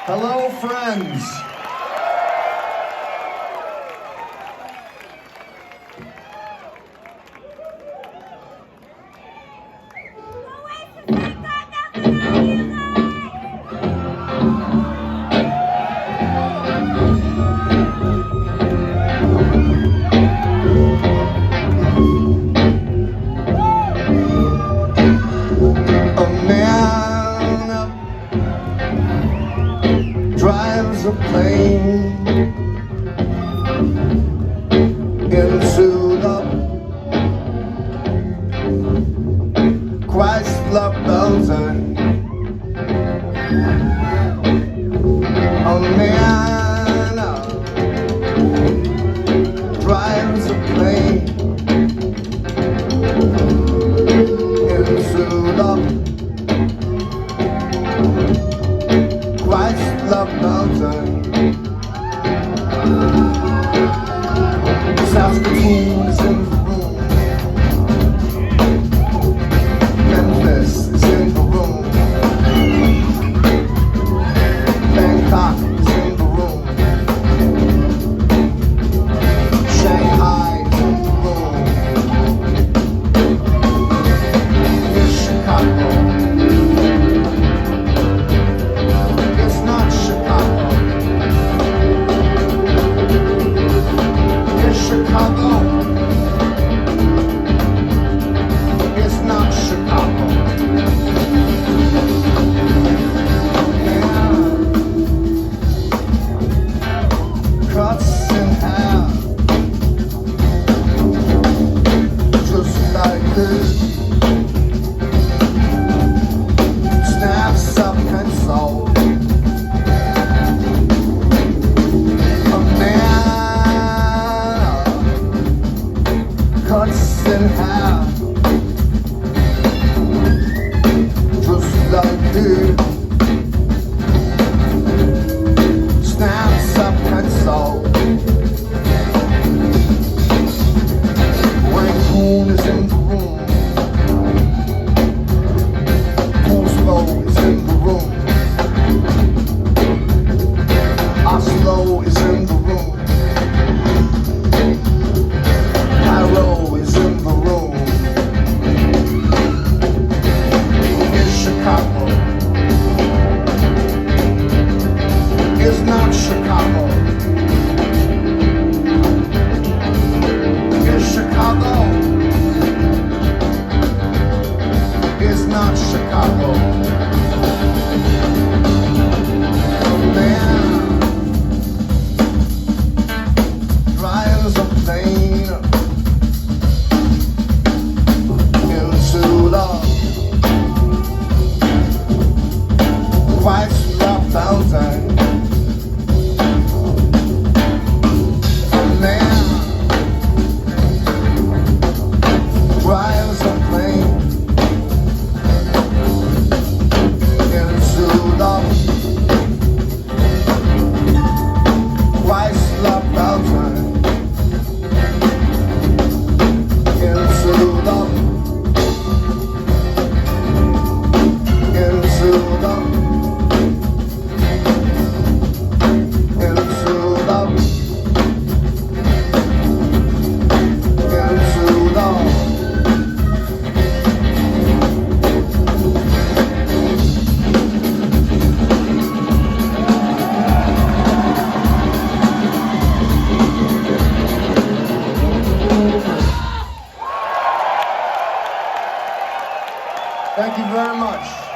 Hello, friends. Drives a plane into the Chrysler Building. A man drives a plane into the Chrysler Building. Saskatoon is in the room. Memphis is in the room. Bangkok is in the room. Shanghai is in the room. Here's Chicago. Cuts in half, just like this. Snaps a pencil. A man cuts in half, just like this. Snaps a pencil. Rangoon is in the room. Oslo is in the room. Oslo is in the room. Cairo is in the room. Here's Chicago. It's not Chicago. It's Chicago. It's not Chicago. A man drives a plane into the Chrysler Building. Drives a plane into the Chrysler Building. Into the Thank you very much.